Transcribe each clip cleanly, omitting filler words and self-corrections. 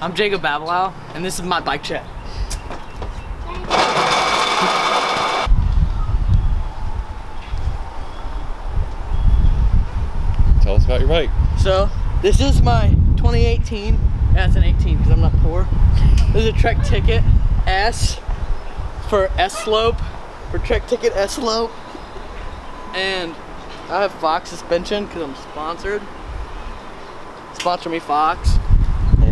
I'm Jacob Baboolal, and this is my bike check. Tell us about your bike. So, this is my 2018. Yeah, it's an 18 because I'm not poor. This is a Trek Ticket S for S-Slope, for Trek Ticket S-Slope. And I have Fox suspension because I'm sponsored. Sponsor me, Fox.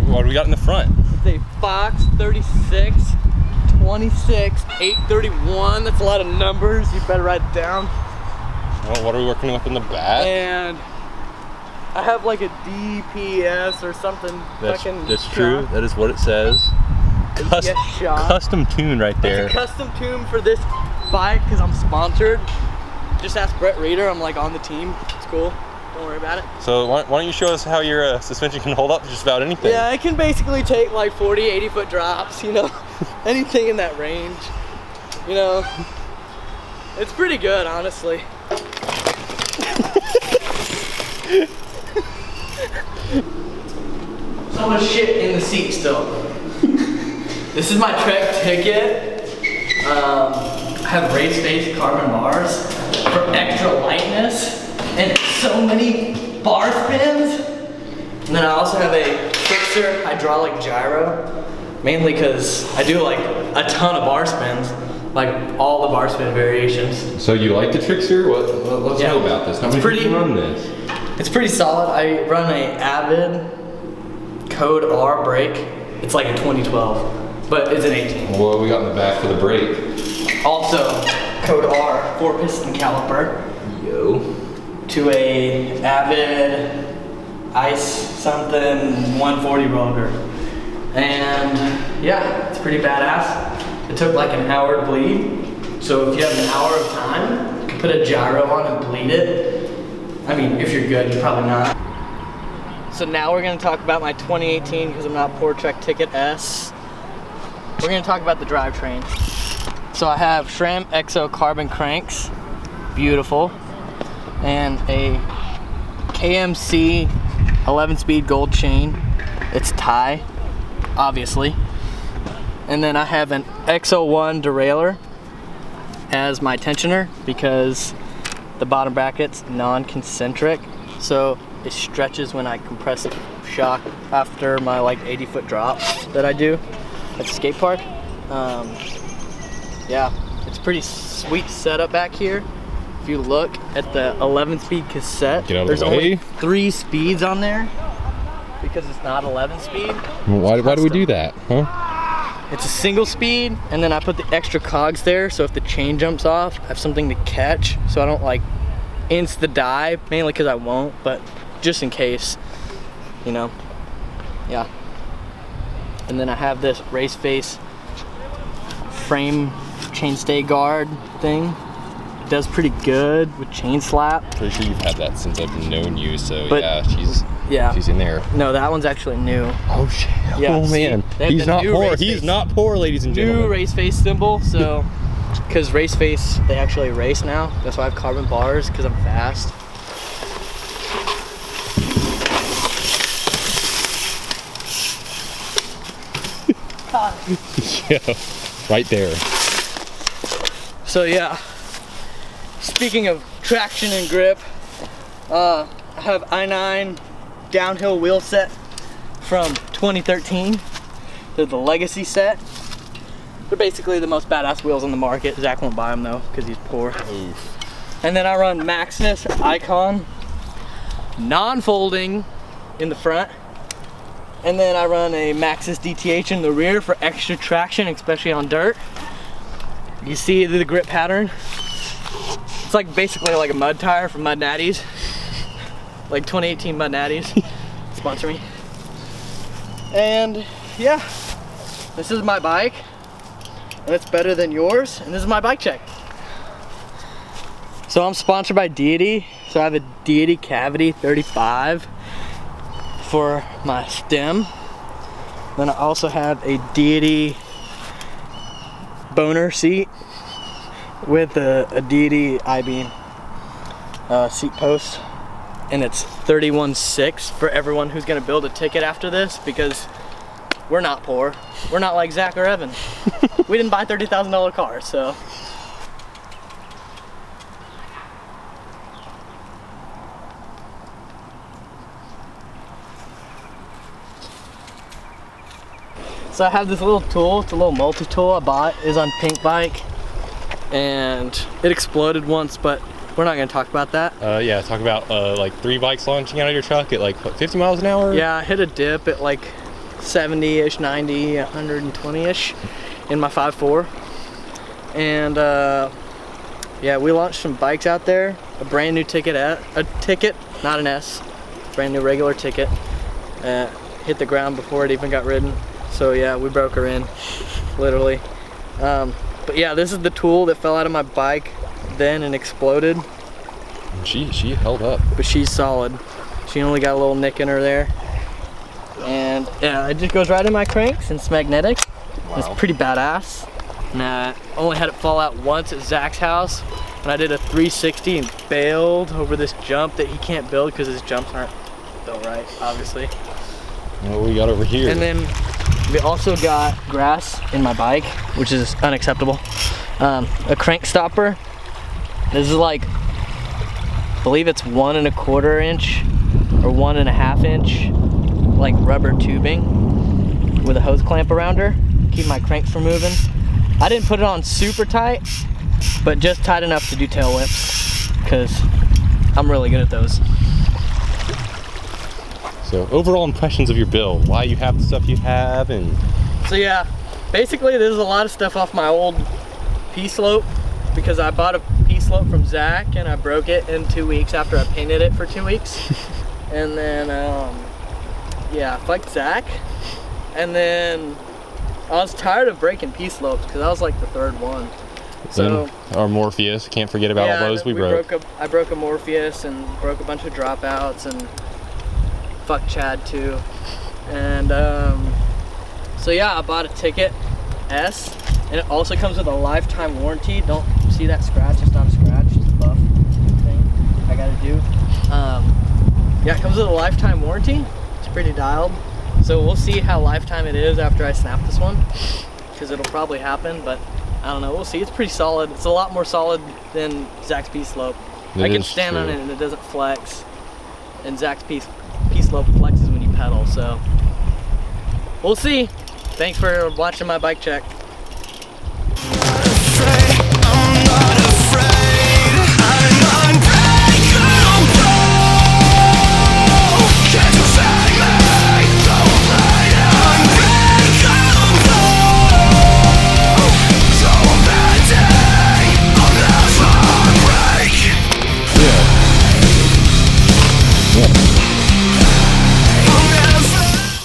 What do we got in the front? It's a Fox 36, 26, 831. That's a lot of numbers. You better write it down. Well, what are we working with in the back? And I have like a DPS or something. That's true. That is what it says. Custom tune right there. It's a custom tune for this bike because I'm sponsored. Just ask Brett Reeder. I'm like on the team. It's cool. Don't worry about it. So why don't you show us how your suspension can hold up to just about anything? Yeah, it can basically take like 40, 80 foot drops, you know, anything in that range, you know. It's pretty good, honestly. So much shit in the seat still. This is my Trek Ticket. I have race-based carbon bars for extra lightness. And so many bar spins. And then I also have a Fixer hydraulic gyro, mainly because I do like a ton of bar spins, like all the bar spin variations. So you like the Trickster? Let's know about this. How many do you run this? It's pretty solid. I run a Avid Code R brake. It's like a 2012, but it's an 18. What we got in the back for the brake? Also, Code R 4-piston caliper. Yo. To a Avid Ice something 140 roller. And yeah, it's pretty badass. It took like an hour to bleed. So if you have an hour of time, you can put a gyro on and bleed it. I mean, if you're good, you're probably not. So now we're gonna talk about my 2018 because I'm not poor Trek Ticket S. We're gonna talk about the drivetrain. So I have SRAM EXO carbon cranks, beautiful. And a KMC 11-speed gold chain. It's tie, obviously. And then I have an X01 derailleur as my tensioner because the bottom bracket's non-concentric, so it stretches when I compress the shock after my like 80-foot drop that I do at the skate park. Yeah, it's pretty sweet setup back here. If you look at the 11-speed cassette, there's only 3 speeds on there because it's not 11-speed. Why do we do that, huh? It's a single speed, and then I put the extra cogs there, so if the chain jumps off, I have something to catch, so I don't like insta-dive, mainly because I won't, but just in case, you know, yeah. And then I have this race face frame chainstay guard thing. Does pretty good with chain slap. Pretty sure you've had that since I've known you, so yeah, she's in there. No, that one's actually new. Oh shit. Yeah, oh man, he's not poor. He's not poor, ladies and gentlemen. New race face symbol. So, because race face, they actually race now. That's why I have carbon bars because I'm fast. Yeah, right there. So yeah. Speaking of traction and grip, I have i9 downhill wheel set from 2013. They're the legacy set. They're basically the most badass wheels on the market. Zach won't buy them though, because he's poor. Oof. And then I run Maxxis Icon, non-folding in the front. And then I run a Maxxis DTH in the rear for extra traction, especially on dirt. You see the grip pattern? It's like basically like a mud tire from Mud Natties. Like 2018 Mud Natties. Sponsor me. And yeah, this is my bike. And it's better than yours. And this is my bike check. So I'm sponsored by Deity. So I have a Deity Cavity 35 for my stem. Then I also have a Deity boner seat with a Deity I-beam seat post, and it's 31.6 for everyone who's gonna build a ticket after this, because we're not poor. We're not like Zach or Evan. We didn't buy $30,000 cars, so. So I have this little tool, it's a little multi-tool I bought. It's on Pink Bike, and it exploded once, but we're not gonna talk about that. Yeah, talk about like 3 bikes launching out of your truck at like, what, 50 miles an hour? Yeah, I hit a dip at like 70-ish, 90, 120-ish in my 5.4. And yeah, we launched some bikes out there. A brand new ticket, not an S, brand new regular ticket. Hit the ground before it even got ridden. So yeah, we broke her in, literally. But yeah, this is the tool that fell out of my bike then and exploded. She held up. But she's solid. She only got a little nick in her there. And yeah, it just goes right in my cranks and it's magnetic. Wow. It's pretty badass. And I only had it fall out once at Zach's house. And I did a 360 and bailed over this jump that he can't build because his jumps aren't built right, obviously. What we got over here? And then we also got grass in my bike, which is unacceptable. A crank stopper. This is like, I believe it's 1 1/4 inch or 1 1/2 inch, like rubber tubing with a hose clamp around her. Keep my cranks from moving. I didn't put it on super tight, but just tight enough to do tail whips, because I'm really good at those. So overall impressions of your build, why you have the stuff you have, and... So yeah, basically there's a lot of stuff off my old P-slope, because I bought a P-slope from Zach and I broke it in 2 weeks after I painted it for 2 weeks. And then, yeah, fuck Zach. And then I was tired of breaking P-slopes because I was like the 3rd one. So our Morpheus, can't forget about all those we broke. I broke a Morpheus and broke a bunch of dropouts, and fuck Chad too. And so yeah, I bought a Ticket S, and it also comes with a lifetime warranty. Don't see that scratch? It's not a scratch, it's a buff thing I gotta do. Yeah, it comes with a lifetime warranty. It's pretty dialed. So we'll see how lifetime it is after I snap this one, because it'll probably happen, but I don't know, we'll see. It's pretty solid. It's a lot more solid than Zach's P-slope. I can stand on it and it doesn't flex, and Zach's P-slope flexes when you pedal, so we'll see. Thanks for watching my bike check.